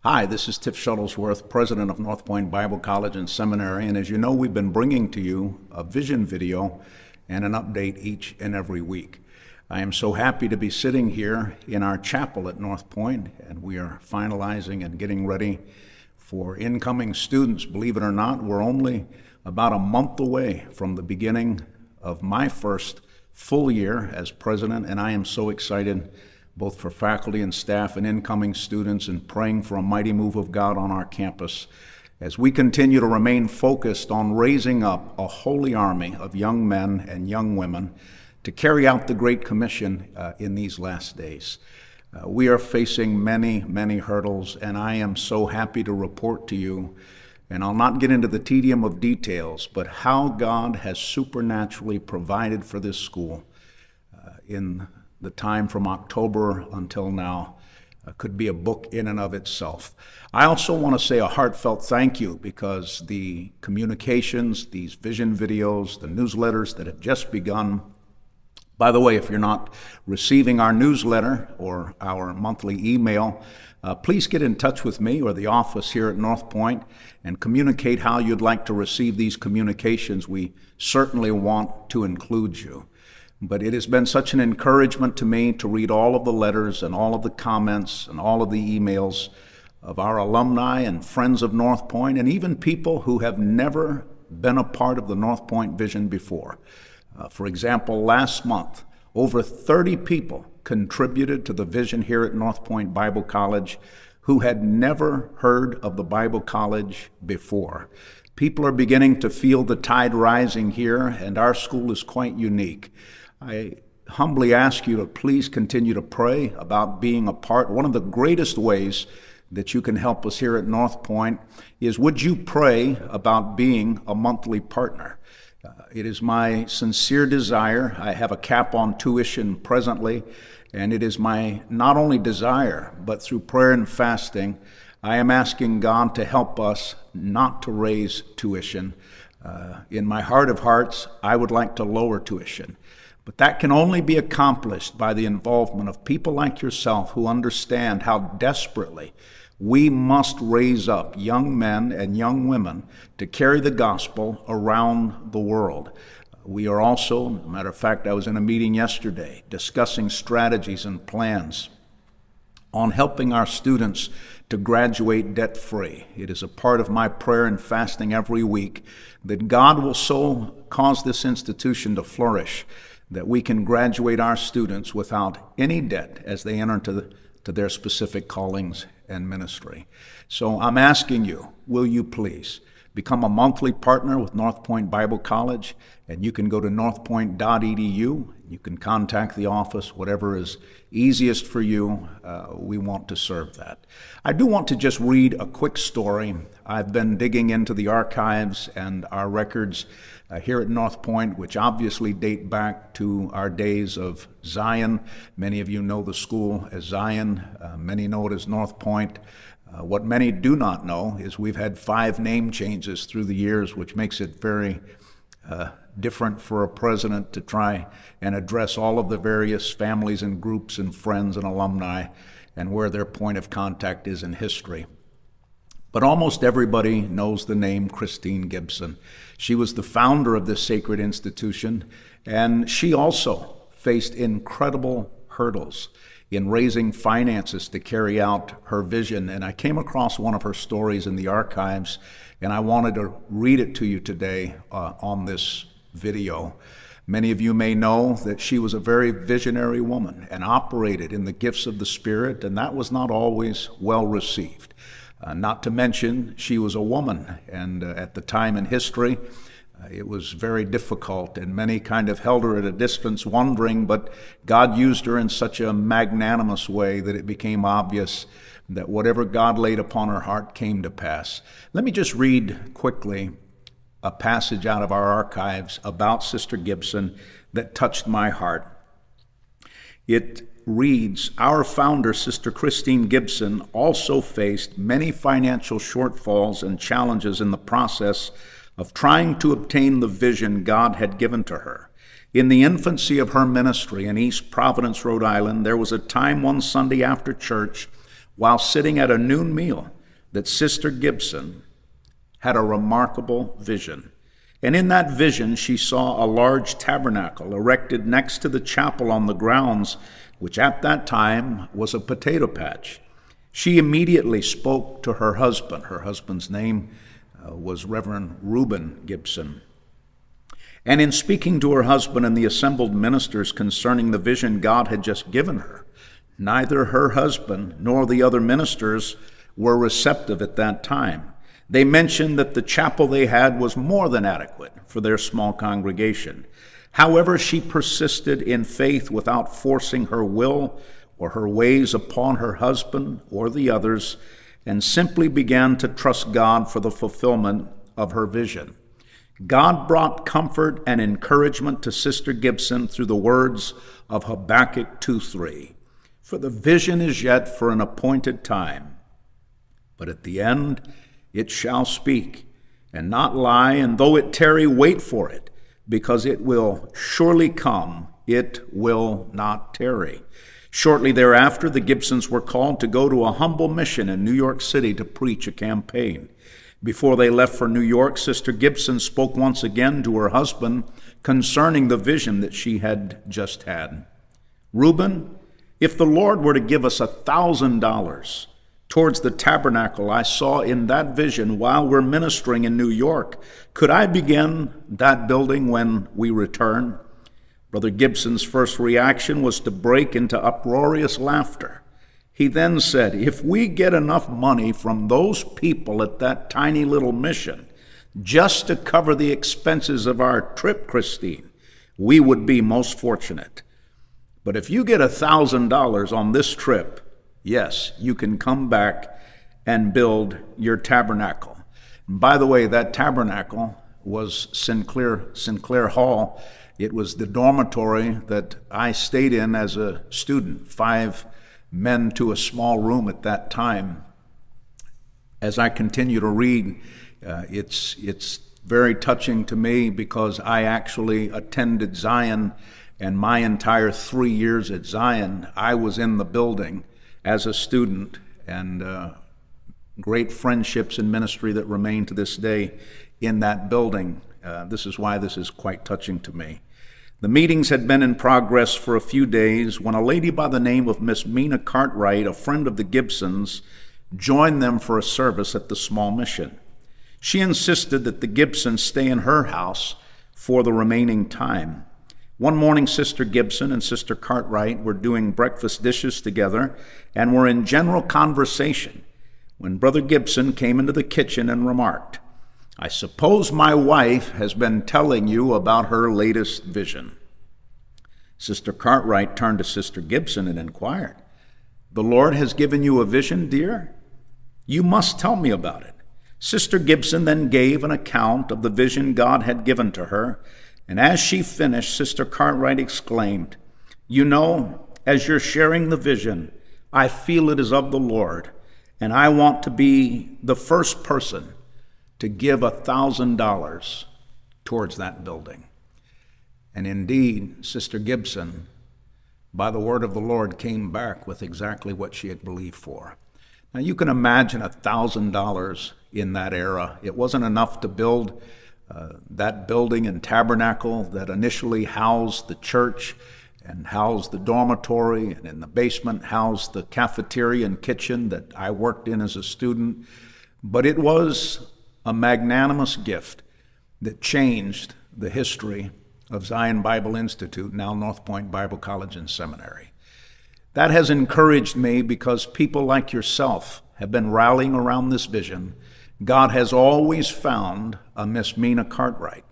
Hi, this is Tiff Shuttlesworth, president of North Point Bible College and Seminary, and as you know, we've been bringing to you a vision video and an update each and every week. I am so happy to be sitting here in our chapel at North Point, and we are finalizing and getting ready for incoming students. Believe it or not, we're only about a month away from the beginning of my first full year as president, and I am so excited both for faculty and staff and incoming students, and praying for a mighty move of God on our campus as we continue to remain focused on raising up a holy army of young men and young women to carry out the Great Commission in these last days. We are facing many, many hurdles, and I am so happy to report to you, and I'll not get into the tedium of details, but how God has supernaturally provided for this school in the time from October until now could be a book in and of itself. I also want to say a heartfelt thank you, because the communications, these vision videos, the newsletters that have just begun. By the way, if you're not receiving our newsletter or our monthly email, please get in touch with me or the office here at North Point and communicate how you'd like to receive these communications. We certainly want to include you. But it has been such an encouragement to me to read all of the letters and all of the comments and all of the emails of our alumni and friends of North Point, and even people who have never been a part of the North Point vision before. For example, last month, over 30 people contributed to the vision here at North Point Bible College who had never heard of the Bible College before. People are beginning to feel the tide rising here, and our school is quite unique. I humbly ask you to please continue to pray about being a part. One of the greatest ways that you can help us here at North Point is, would you pray about being a monthly partner? It is my sincere desire. I have a cap on tuition presently, and it is my not only desire, but through prayer and fasting, I am asking God to help us not to raise tuition. In my heart of hearts, I would like to lower tuition. But that can only be accomplished by the involvement of people like yourself who understand how desperately we must raise up young men and young women to carry the gospel around the world. We are also, as a matter of fact, I was in a meeting yesterday discussing strategies and plans on helping our students to graduate debt-free. It is a part of my prayer and fasting every week that God will so cause this institution to flourish that we can graduate our students without any debt as they enter to their specific callings and ministry. So I'm asking you, will you please become a monthly partner with North Point Bible College? And you can go to northpoint.edu. You can contact the office, whatever is easiest for you. We want to serve that. I do want to just read a quick story. I've been digging into the archives and our records here at North Point, which obviously date back to our days of Zion. Many of you know the school as Zion. Many know it as North Point. What many do not know is we've had 5 name changes through the years, which makes it very different for a president to try and address all of the various families and groups and friends and alumni and where their point of contact is in history. But almost everybody knows the name Christine Gibson. She was the founder of this sacred institution, and she also faced incredible hurdles in raising finances to carry out her vision. And I came across one of her stories in the archives, and I wanted to read it to you today on this video. Many of you may know that she was a very visionary woman and operated in the gifts of the Spirit, and that was not always well received. Not to mention, she was a woman, and at the time in history, it was very difficult, and many kind of held her at a distance, wondering, but God used her in such a magnanimous way that it became obvious that whatever God laid upon her heart came to pass. Let me just read quickly a passage out of our archives about Sister Gibson that touched my heart. It reads, "Our founder, Sister Christine Gibson, also faced many financial shortfalls and challenges in the process of trying to obtain the vision God had given to her. In the infancy of her ministry in East Providence, Rhode Island, there was a time one Sunday after church while sitting at a noon meal that Sister Gibson had a remarkable vision. And in that vision, she saw a large tabernacle erected next to the chapel on the grounds, which at that time was a potato patch. She immediately spoke to her husband. Her husband's name was Reverend Reuben Gibson. And in speaking to her husband and the assembled ministers concerning the vision God had just given her, neither her husband nor the other ministers were receptive at that time. They mentioned that the chapel they had was more than adequate for their small congregation. However, she persisted in faith without forcing her will or her ways upon her husband or the others, and simply began to trust God for the fulfillment of her vision. God brought comfort and encouragement to Sister Gibson through the words of Habakkuk 2:3. For the vision is yet for an appointed time, but at the end it shall speak and not lie, and though it tarry, wait for it, because it will surely come, it will not tarry. Shortly thereafter, the Gibsons were called to go to a humble mission in New York City to preach a campaign. Before they left for New York, Sister Gibson spoke once again to her husband concerning the vision that she had just had. Reuben, if the Lord were to give us $1,000 towards the tabernacle I saw in that vision while we're ministering in New York, could I begin that building when we return? Brother Gibson's first reaction was to break into uproarious laughter. He then said, if we get enough money from those people at that tiny little mission just to cover the expenses of our trip, Christine, we would be most fortunate. But if you get $1,000 on this trip, yes, you can come back and build your tabernacle. And by the way, that tabernacle was Sinclair Hall. It was the dormitory that I stayed in as a student, 5 men to a small room at that time. As I continue to read, it's very touching to me because I actually attended Zion, and my entire 3 years at Zion, I was in the building as a student, and great friendships and ministry that remain to this day in that building. This is why this is quite touching to me. The meetings had been in progress for a few days when a lady by the name of Miss Mina Cartwright, a friend of the Gibsons, joined them for a service at the small mission. She insisted that the Gibsons stay in her house for the remaining time. One morning, Sister Gibson and Sister Cartwright were doing breakfast dishes together and were in general conversation when Brother Gibson came into the kitchen and remarked, I suppose my wife has been telling you about her latest vision. Sister Cartwright turned to Sister Gibson and inquired, the Lord has given you a vision, dear? You must tell me about it. Sister Gibson then gave an account of the vision God had given to her, and as she finished, Sister Cartwright exclaimed, you know, as you're sharing the vision, I feel it is of the Lord, and I want to be the first person to give $1,000 towards that building. And indeed, Sister Gibson, by the word of the Lord, came back with exactly what she had believed for. Now you can imagine $1,000 in that era. It wasn't enough to build that building and tabernacle that initially housed the church and housed the dormitory, and in the basement housed the cafeteria and kitchen that I worked in as a student. But it was a magnanimous gift that changed the history of Zion Bible Institute, now North Point Bible College and Seminary. That has encouraged me because people like yourself have been rallying around this vision. God has always found a Miss Mina Cartwright,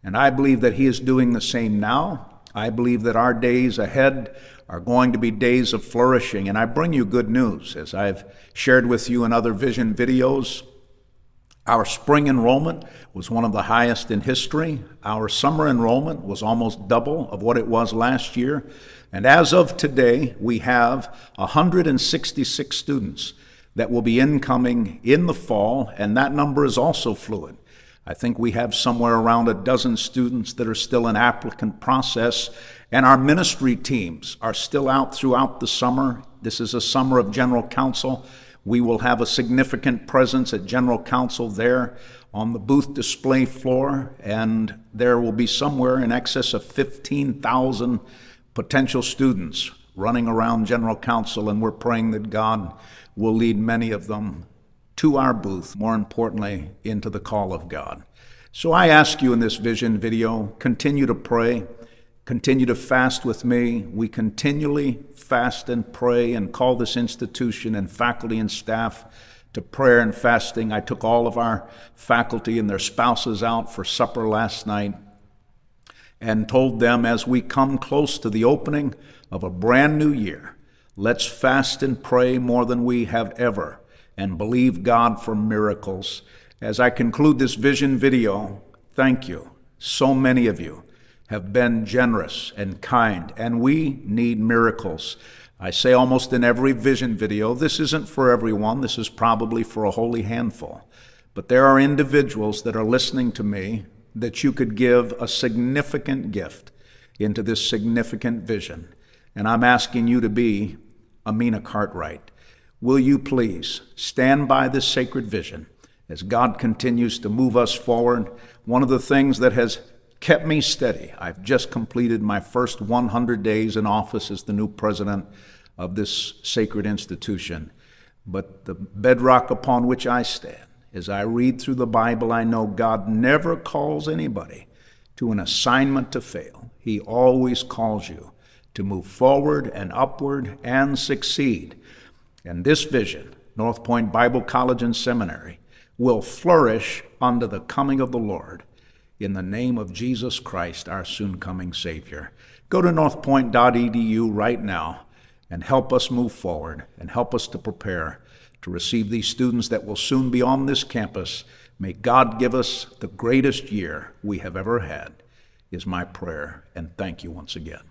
and I believe that He is doing the same now. I believe that our days ahead are going to be days of flourishing, and I bring you good news. As I've shared with you in other vision videos, our spring enrollment was one of the highest in history. Our summer enrollment was almost double of what it was last year. And as of today, we have 166 students that will be incoming in the fall, and that number is also fluid. I think we have somewhere around a dozen students that are still in applicant process, and our ministry teams are still out throughout the summer This is a summer of General Council. We will have a significant presence at General Council there on the booth display floor, and there will be somewhere in excess of 15,000 potential students running around General Council, and we're praying that God will lead many of them to our booth, more importantly, into the call of God. So I ask you in this vision video, continue to pray, continue to fast with me. We continually fast and pray and call this institution and faculty and staff to prayer and fasting. I took all of our faculty and their spouses out for supper last night and told them, as we come close to the opening of a brand new year, let's fast and pray more than we have ever and believe God for miracles. As I conclude this vision video, thank you. So many of you have been generous and kind, and we need miracles. I say almost in every vision video, this isn't for everyone. This is probably for a holy handful. But there are individuals that are listening to me that you could give a significant gift into this significant vision. And I'm asking you to be Amina Cartwright. Will you please stand by this sacred vision as God continues to move us forward? One of the things that has kept me steady, I've just completed my first 100 days in office as the new president of this sacred institution. But the bedrock upon which I stand, as I read through the Bible, I know God never calls anybody to an assignment to fail. He always calls you to move forward and upward and succeed. And this vision, North Point Bible College and Seminary, will flourish under the coming of the Lord in the name of Jesus Christ, our soon-coming Savior. Go to northpoint.edu right now and help us move forward and help us to prepare to receive these students that will soon be on this campus. May God give us the greatest year we have ever had, is my prayer, and thank you once again.